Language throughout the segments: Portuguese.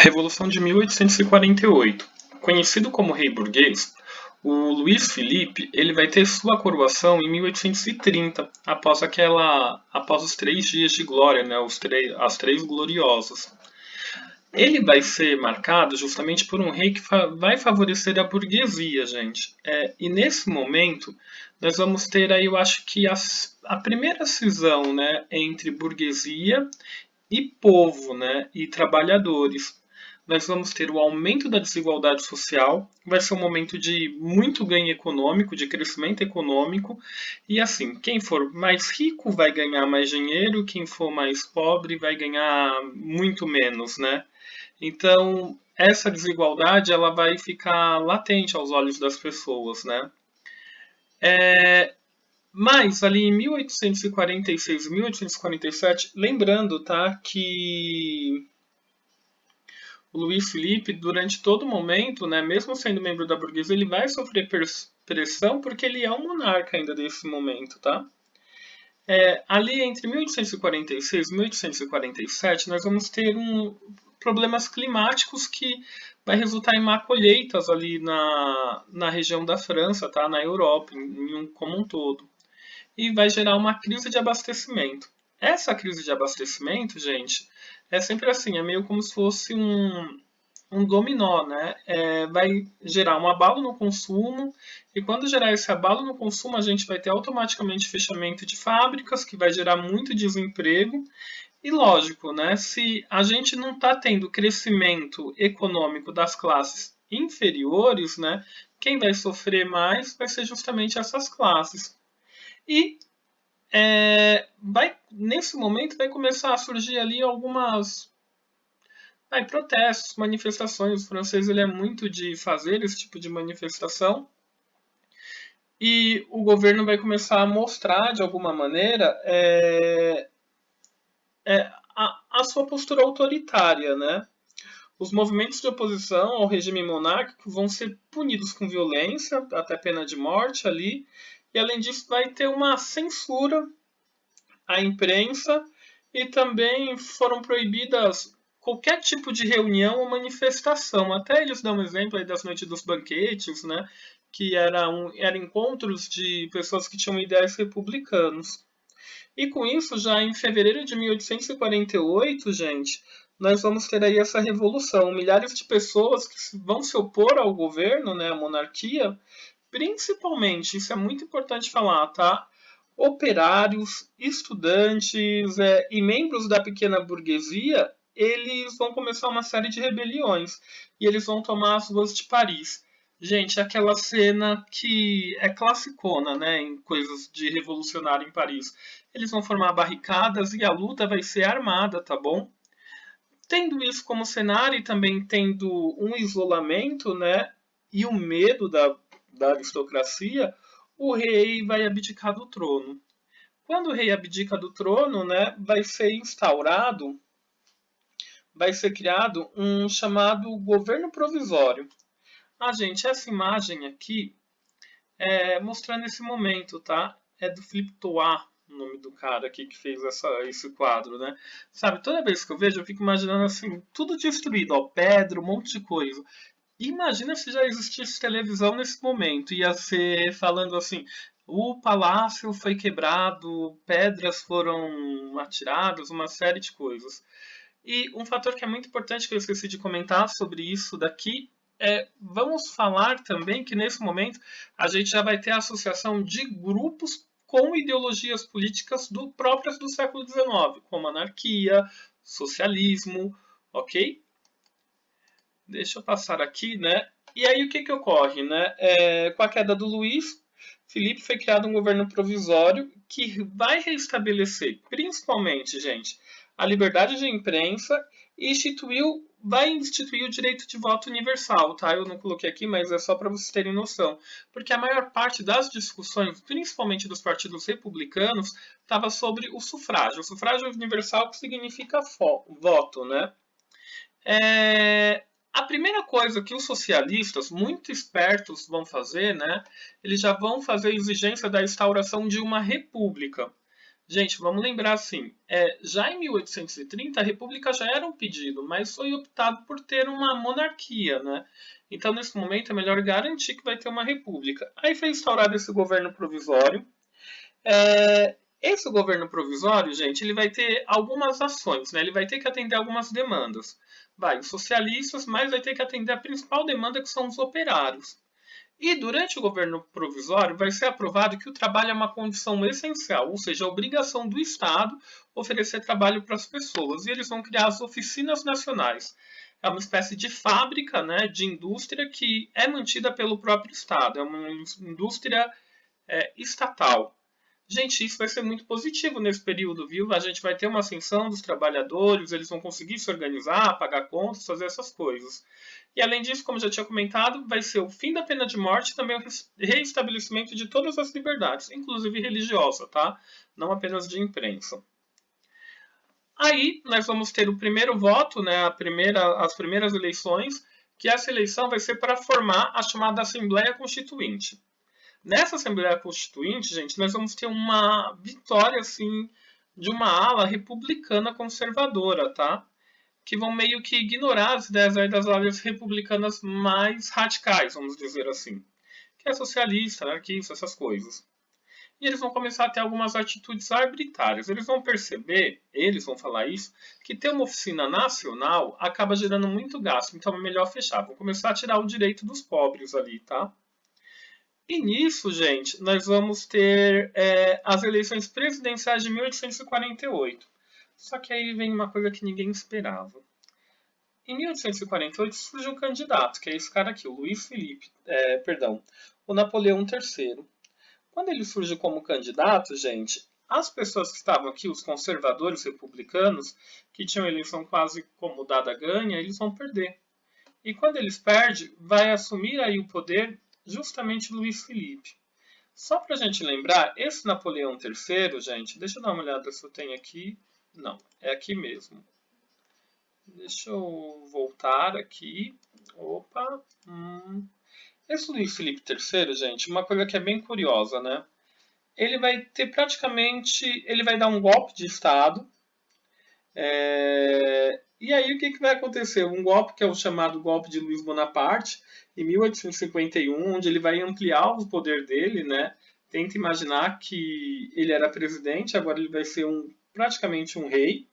Revolução de 1848. Conhecido como rei burguês, o Luís Filipe ele vai ter sua coroação em 1830, após os 3 dias de glória, né, as três gloriosas. Ele vai ser marcado justamente por um rei que vai favorecer a burguesia, gente. E nesse momento, nós vamos ter aí, eu acho que a primeira cisão, né, entre burguesia e povo, né, e trabalhadores. Nós vamos ter o aumento da desigualdade social, vai ser um momento de muito ganho econômico, de crescimento econômico, e assim, quem for mais rico vai ganhar mais dinheiro, quem for mais pobre vai ganhar muito menos, né? Então, essa desigualdade ela vai ficar latente aos olhos das pessoas, né? Mas ali em 1846 e 1847, lembrando, tá, que o Luís Filipe, durante todo o momento, né, mesmo sendo membro da burguesia, ele vai sofrer pressão porque ele é um monarca ainda desse momento, tá? Ali entre 1846 e 1847, nós vamos ter problemas climáticos que vai resultar em má colheitas ali na região da França, tá? Na Europa, como um todo. E vai gerar uma crise de abastecimento. Essa crise de abastecimento, gente, é sempre assim, é meio como se fosse um dominó, né? Vai gerar um abalo no consumo, e quando gerar esse abalo no consumo, a gente vai ter automaticamente fechamento de fábricas, que vai gerar muito desemprego. E lógico, né? Se a gente não está tendo crescimento econômico das classes inferiores, né? Quem vai sofrer mais vai ser justamente essas classes. E nesse momento vai começar a surgir ali algumas protestos, manifestações. O francês ele é muito de fazer esse tipo de manifestação. E o governo vai começar a mostrar, de alguma maneira, a sua postura autoritária, né? Os movimentos de oposição ao regime monárquico vão ser punidos com violência, até pena de morte ali. E, além disso, vai ter uma censura à imprensa e também foram proibidas qualquer tipo de reunião ou manifestação. Até eles dão um exemplo aí das noites dos banquetes, né? Que eram encontros de pessoas que tinham ideais republicanos. E com isso, já em fevereiro de 1848, gente, nós vamos ter aí essa revolução. Milhares de pessoas que vão se opor ao governo, né, à monarquia, principalmente, isso é muito importante falar, tá? Operários, estudantes e membros da pequena burguesia, eles vão começar uma série de rebeliões e eles vão tomar as ruas de Paris. Gente, aquela cena que é classicona, né, em coisas de revolucionário em Paris. Eles vão formar barricadas e a luta vai ser armada, tá bom? Tendo isso como cenário e também tendo um isolamento, né, e o medo da aristocracia, o rei vai abdicar do trono. Quando o rei abdica do trono, né, vai ser criado um chamado governo provisório. Gente, essa imagem aqui mostrando esse momento, tá? É do Philippe Toit, o nome do cara aqui que fez esse quadro, né? Sabe, toda vez que eu vejo, eu fico imaginando assim, tudo destruído, ó, pedra, um monte de coisa. Imagina se já existisse televisão nesse momento, ia ser falando assim, o palácio foi quebrado, pedras foram atiradas, uma série de coisas. E um fator que é muito importante que eu esqueci de comentar sobre isso daqui vamos falar também que nesse momento a gente já vai ter a associação de grupos com ideologias políticas próprias do século XIX, como anarquia, socialismo, ok? Deixa eu passar aqui, né? E aí o que ocorre, né? Com a queda do Luís, Filipe foi criado um governo provisório que vai restabelecer, principalmente, gente, a liberdade de imprensa e vai instituir o direito de voto universal, tá? Eu não coloquei aqui, mas é só para vocês terem noção. Porque a maior parte das discussões, principalmente dos partidos republicanos, estava sobre o sufrágio. O sufrágio universal que significa voto, né? A primeira coisa que os socialistas, muito espertos, vão fazer, né? Eles já vão fazer a exigência da instauração de uma república. Gente, vamos lembrar assim, já em 1830 a república já era um pedido, mas foi optado por ter uma monarquia, né? Então, nesse momento, é melhor garantir que vai ter uma república. Aí foi instaurado esse governo provisório. Esse governo provisório, gente, ele vai ter algumas ações, né? Ele vai ter que atender algumas demandas. Os socialistas, mas vai ter que atender a principal demanda, que são os operários. E durante o governo provisório vai ser aprovado que o trabalho é uma condição essencial, ou seja, a obrigação do Estado oferecer trabalho para as pessoas. E eles vão criar as oficinas nacionais. É uma espécie de fábrica, né, de indústria que é mantida pelo próprio Estado. É uma indústria estatal. Gente, isso vai ser muito positivo nesse período, viu? A gente vai ter uma ascensão dos trabalhadores, eles vão conseguir se organizar, pagar contas, fazer essas coisas. E além disso, como já tinha comentado, vai ser o fim da pena de morte e também o reestabelecimento de todas as liberdades, inclusive religiosa, tá? Não apenas de imprensa. Aí nós vamos ter o primeiro voto, né, as primeiras eleições, que essa eleição vai ser para formar a chamada Assembleia Constituinte. Nessa Assembleia Constituinte, gente, nós vamos ter uma vitória, assim, de uma ala republicana conservadora, tá? Que vão meio que ignorar as ideias aí das alas republicanas mais radicais, vamos dizer assim. Que é socialista, anarquista, essas coisas. E eles vão começar a ter algumas atitudes arbitrárias. Eles vão perceber, eles vão falar isso, que ter uma oficina nacional acaba gerando muito gasto, então é melhor fechar. Vão começar a tirar o direito dos pobres ali, tá? E nisso, gente, nós vamos ter as eleições presidenciais de 1848. Só que aí vem uma coisa que ninguém esperava. Em 1848 surge um candidato, que é esse cara aqui, o Luiz Felipe, o Napoleão III. Quando ele surge como candidato, gente, as pessoas que estavam aqui, os conservadores republicanos, que tinham a eleição quase como dada ganha, eles vão perder. E quando eles perdem, vai assumir aí o poder justamente Luiz Felipe. Só para a gente lembrar, esse Napoleão III, gente, deixa eu dar uma olhada se eu tenho aqui. Não, é aqui mesmo. Deixa eu voltar aqui. Opa. Esse Luiz Felipe III, gente, uma coisa que é bem curiosa, né? Ele vai ter praticamente. Ele vai dar um golpe de Estado. E aí o que vai acontecer? Um golpe que é o chamado golpe de Luiz Bonaparte, em 1851, onde ele vai ampliar o poder dele, né? Tenta imaginar que ele era presidente, agora ele vai ser praticamente um rei.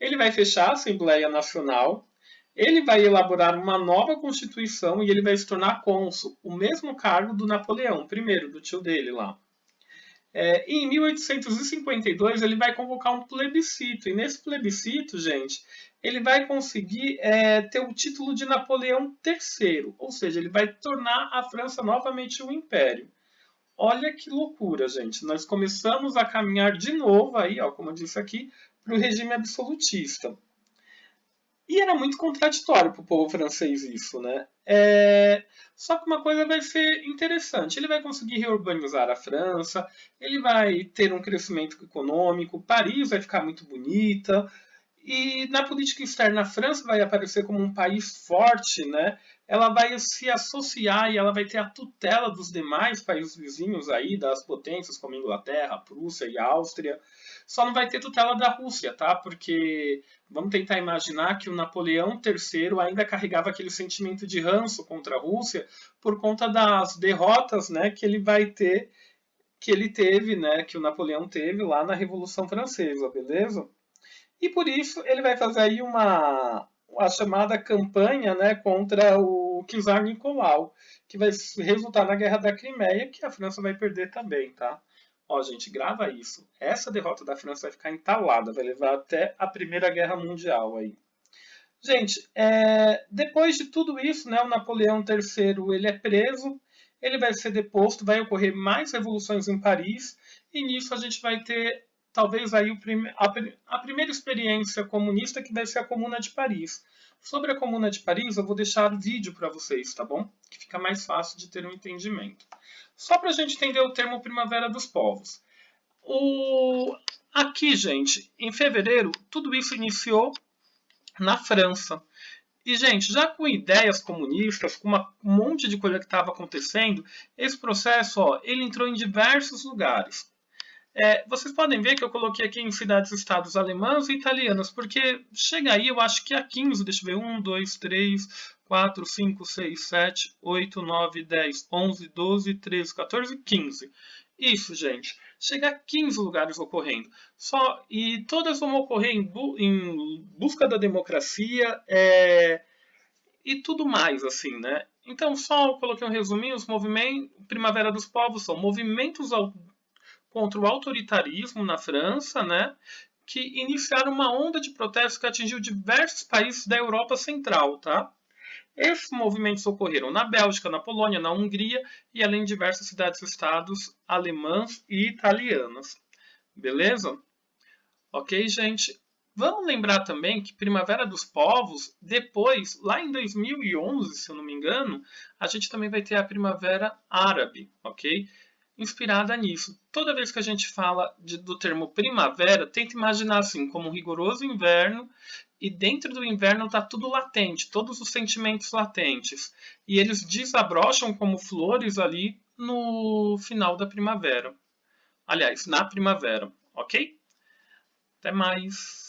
Ele vai fechar a Assembleia Nacional, ele vai elaborar uma nova Constituição e ele vai se tornar cônsul, o mesmo cargo do Napoleão, primeiro, do tio dele lá. E em 1852 ele vai convocar um plebiscito, e nesse plebiscito, gente, ele vai conseguir ter o título de Napoleão III, ou seja, ele vai tornar a França novamente um império. Olha que loucura, gente. Nós começamos a caminhar de novo aí, ó, como eu disse aqui, para o regime absolutista. E era muito contraditório para o povo francês isso, né? Só que uma coisa vai ser interessante. Ele vai conseguir reurbanizar a França, ele vai ter um crescimento econômico, Paris vai ficar muito bonita, e na política externa a França vai aparecer como um país forte, né? Ela vai se associar e ela vai ter a tutela dos demais países vizinhos aí, das potências como a Inglaterra, a Prússia e a Áustria. Só não vai ter tutela da Rússia, tá? Porque vamos tentar imaginar que o Napoleão III ainda carregava aquele sentimento de ranço contra a Rússia por conta das derrotas, né, que ele vai ter, que ele teve, né, que o Napoleão teve lá na Revolução Francesa, beleza? E por isso ele vai fazer aí a chamada campanha, né, contra o czar Nicolau, que vai resultar na Guerra da Crimeia, que a França vai perder também, tá? Ó, gente, grava isso. Essa derrota da França vai ficar entalada, vai levar até a Primeira Guerra Mundial aí. Gente, depois de tudo isso, né, o Napoleão III ele é preso, ele vai ser deposto, vai ocorrer mais revoluções em Paris, e nisso a gente vai ter talvez aí a primeira experiência comunista, que vai ser a Comuna de Paris. Sobre a Comuna de Paris, eu vou deixar vídeo para vocês, tá bom? Que fica mais fácil de ter um entendimento. Só para a gente entender o termo Primavera dos Povos. Aqui, gente, em fevereiro, tudo isso iniciou na França. E, gente, já com ideias comunistas, com um monte de coisa que estava acontecendo, esse processo, ó, ele entrou em diversos lugares. Vocês podem ver que eu coloquei aqui em cidades-estados alemãs e italianas, porque chega aí, eu acho que há 15, deixa eu ver, 1, 2, 3, 4, 5, 6, 7, 8, 9, 10, 11, 12, 13, 14, 15. Isso, gente. Chega a 15 lugares ocorrendo. E todas vão ocorrer em busca da democracia e tudo mais, assim, né? Então, só coloquei um resuminho, os movimentos Primavera dos Povos são movimentos contra o autoritarismo na França, né, que iniciaram uma onda de protestos que atingiu diversos países da Europa Central. Tá? Esses movimentos ocorreram na Bélgica, na Polônia, na Hungria e além de diversas cidades-estados alemãs e italianas. Beleza? Ok, gente? Vamos lembrar também que Primavera dos Povos, depois, lá em 2011, se eu não me engano, a gente também vai ter a Primavera Árabe, ok? Inspirada nisso. Toda vez que a gente fala do termo primavera, tenta imaginar assim, como um rigoroso inverno, e dentro do inverno está tudo latente, todos os sentimentos latentes. E eles desabrocham como flores ali no final da primavera. Aliás, na primavera, ok? Até mais!